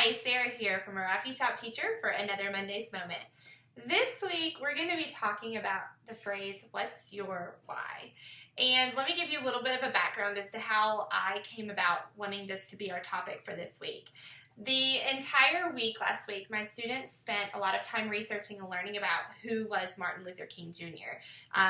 Hi, Sarah here from Rocky Top Teacher for another Monday's Moment. This week we're going to be talking about the phrase, what's your why? And let me give you a little bit of a background as to how I came about wanting this to be our topic for this week. The entire week last week, my students spent a lot of time researching and learning about who was Martin Luther King Jr.,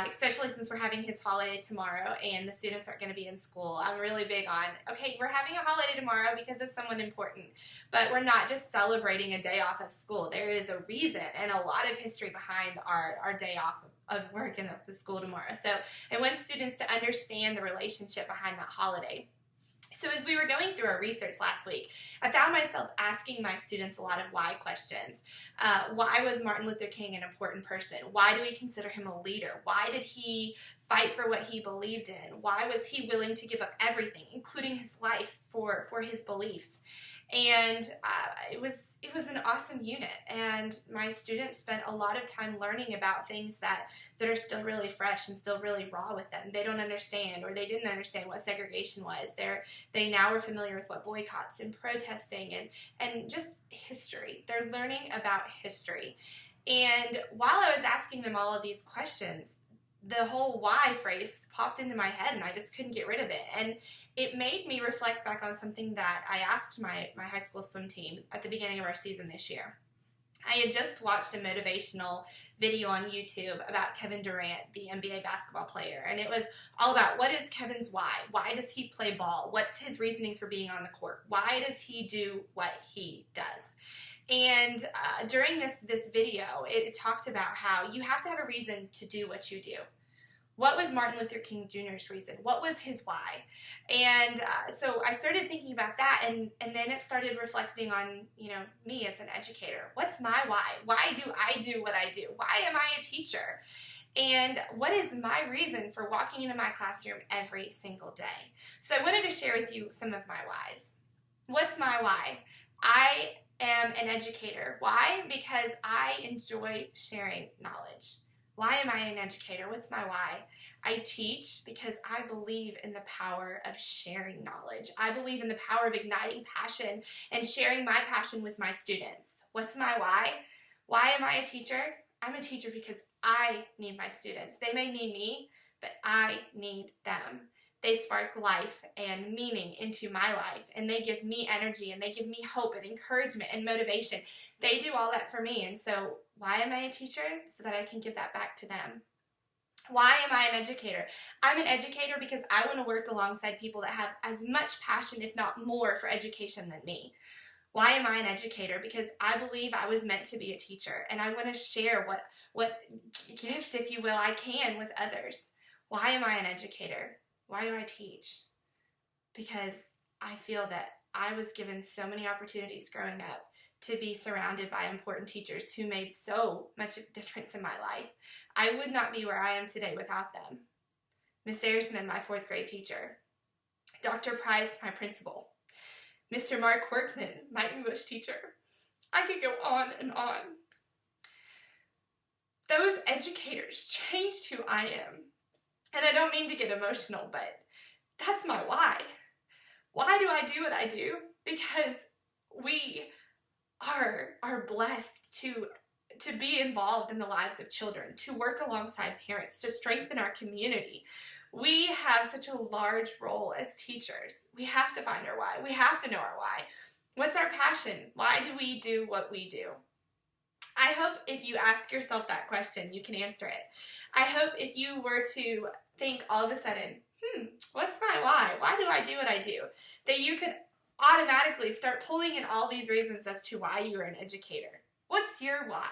especially since we're having his holiday tomorrow and the students aren't going to be in school. I'm really big on, okay, we're having a holiday tomorrow because of someone important, but we're not just celebrating a day off of school. There is a reason and a lot of history behind our day off of work and of the school tomorrow. So I want students to understand the relationship behind that holiday. So as we were going through our research last week, I found myself asking my students a lot of why questions. Why was Martin Luther King an important person? Why do we consider him a leader? Why did he fight for what he believed in? Why was he willing to give up everything, including his life, for his beliefs? And it was an awesome unit, and my students spent a lot of time learning about things that are still really fresh and still really raw with them. They don't understand, or they didn't understand what segregation was. They now are familiar with what boycotts and protesting and just history. They're learning about history. And while I was asking them all of these questions, the whole why phrase popped into my head and I just couldn't get rid of it. And it made me reflect back on something that I asked my high school swim team at the beginning of our season this year. I had just watched a motivational video on YouTube about Kevin Durant, the NBA basketball player, and it was all about what is Kevin's why? Why does he play ball? What's his reasoning for being on the court? Why does he do what he does? And during this video, it talked about how you have to have a reason to do what you do. What was Martin Luther King Jr.'s reason? What was his why? And so I started thinking about that, and then it started reflecting on, me as an educator. What's my why? Why do I do what I do? Why am I a teacher? And what is my reason for walking into my classroom every single day? So I wanted to share with you some of my whys. What's my why? I am an educator. Why? Because I enjoy sharing knowledge. Why am I an educator? What's my why? I teach because I believe in the power of sharing knowledge. I believe in the power of igniting passion and sharing my passion with my students. What's my why? Why am I a teacher? I'm a teacher because I need my students. They may need me, but I need them. They spark life and meaning into my life, and they give me energy, and they give me hope and encouragement and motivation. They do all that for me, and so why am I a teacher? So that I can give that back to them. Why am I an educator? I'm an educator because I want to work alongside people that have as much passion, if not more, for education than me. Why am I an educator? Because I believe I was meant to be a teacher, and I want to share what gift, if you will, I can with others. Why am I an educator? Why do I teach? Because I feel that I was given so many opportunities growing up to be surrounded by important teachers who made so much difference in my life. I would not be where I am today without them. Miss Ayersman, my 4th grade teacher. Dr. Price, my principal. Mr. Mark Workman, my English teacher. I could go on and on. Those educators changed who I am. And I don't mean to get emotional, but that's my why. Why do I do what I do? Because we are blessed to be involved in the lives of children, to work alongside parents, to strengthen our community. We have such a large role as teachers. We have to find our why. We have to know our why. What's our passion? Why do we do what we do? I hope if you ask yourself that question, you can answer it. I hope if you were to think all of a sudden, what's my why? Why do I do what I do? That you could automatically start pulling in all these reasons as to why you are an educator. What's your why?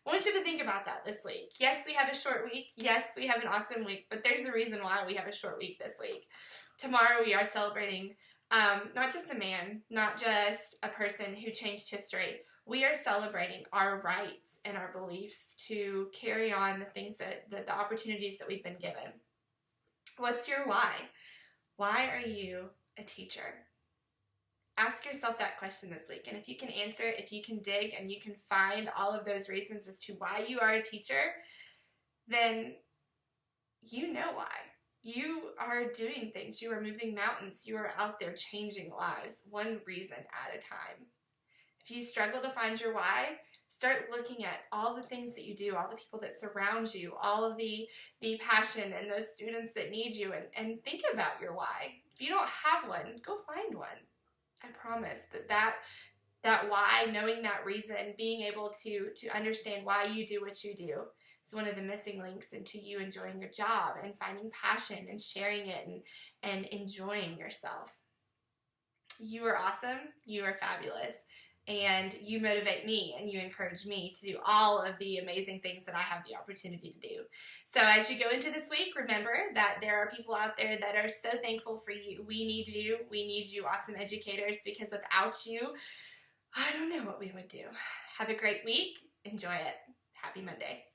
I want you to think about that this week. Yes, we have a short week. Yes, we have an awesome week, but there's a reason why we have a short week this week. Tomorrow we are celebrating not just a man, not just a person who changed history. We are celebrating our rights and our beliefs to carry on the things the opportunities that we've been given. What's your why? Why are you a teacher? Ask yourself that question this week, and if you can answer it, if you can dig and you can find all of those reasons as to why you are a teacher, then you know why. You are doing things. You are moving mountains. You are out there changing lives, one reason at a time. If you struggle to find your why, start looking at all the things that you do, all the people that surround you, all of the passion and those students that need you, and think about your why. If you don't have one, go find one. I promise that why, knowing that reason, being able to understand why you do what you do is one of the missing links into you enjoying your job and finding passion and sharing it and enjoying yourself. You are awesome. You are fabulous. And you motivate me and you encourage me to do all of the amazing things that I have the opportunity to do. So as you go into this week, remember that there are people out there that are so thankful for you. We need you. We need you, awesome educators, because without you, I don't know what we would do. Have a great week. Enjoy it. Happy Monday.